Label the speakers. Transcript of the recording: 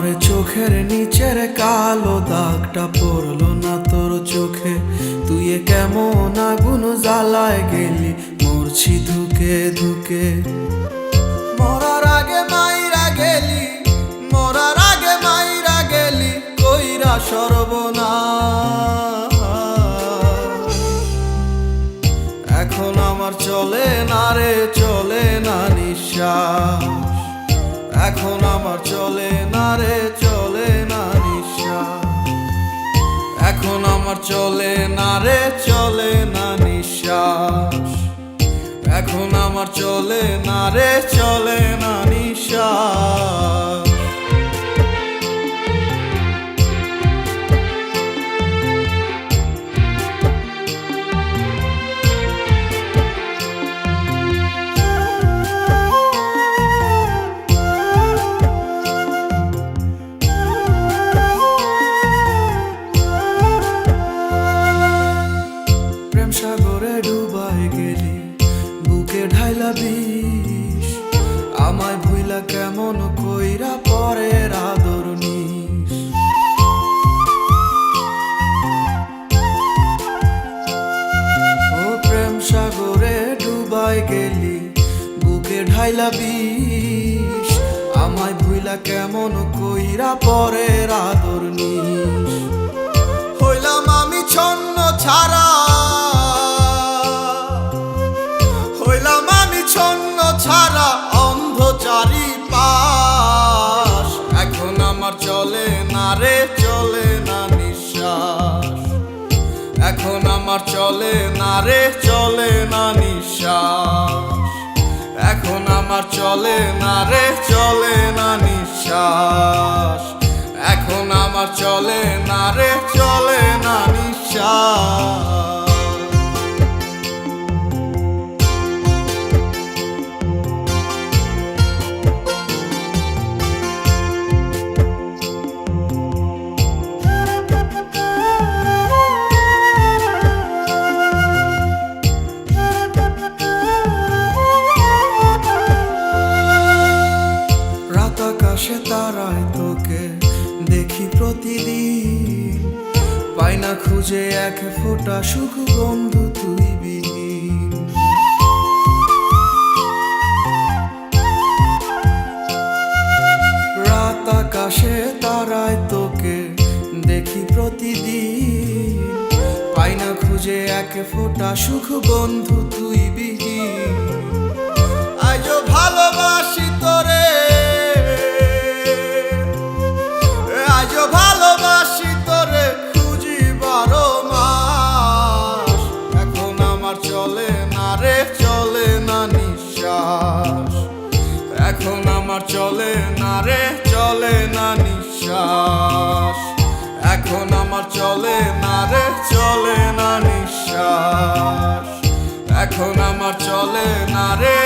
Speaker 1: আমার চোখের নিচের কালো দাগটা পড়লো না তোর চোখে। তুই কেমন আগুন জ্বালায় গেলি, মরছি ধুকে ধুকে। মরার আগে মাইরা গেলি, মরার আগে মাইরা গেলি, কইরা সর্বনাশ। এখন আমার চলে না রে, চলে না নিঃশ্বাস। এখন আমার চলে না রে, চলে না নিঃশ্বাস। এখন আমার চলে না রে, চলে না নিঃশ্বাস। এখন আমার চলে না রে, চলে না নিঃশ্বাস। সাগরে ডুবাই গেলি, বুকে ঢাইলা বিষ। আমায় ভুইলা কেমন কইরা পরের আদর নিস। ও প্রেম সাগরে ডুবাই গেলি, বুকে ঢাইলা বিষ। আমায় ভুইলা কেমন কইরা পরের আদর নিস। হইলাম আমি ছন্ন ছাড়া, হইলাম আমি ছন্ন ছাড়া, অন্ধ চারিপাশ। এখন আমার চলে না রে, চলে না নিঃশ্বাস। এখন আমার চলে না রে, চলে না নিঃশ্বাস। এখন আমার চলে না রে, চলে না নিঃশ্বাস। এখন আমার চলে না রে, চলে না নিঃশ্বাস। আকাশে তারায় তোকে দেখি প্রতিদিন, পাই না খুঁজে এক ফোঁটা সুখ বন্ধু তুই বিহীন। রাত আকাশে তারায় তোকে দেখি প্রতিদিন, পাই না খুঁজে এক ফোঁটা সুখ বন্ধু তুই বিহীন। আজও ভালোবাসি তোরে, আজও ভালোবাসি তোরে, খুঁজি 12 মাস। এখন আমার চলে না রে, চলে না নিঃশ্বাস। এখন আমার চলে না রে, চলে না নিঃশ্বাস। এখন আমার চলে না রে, চলে না নিঃশ্বাস। এখন আমার চলে না রে।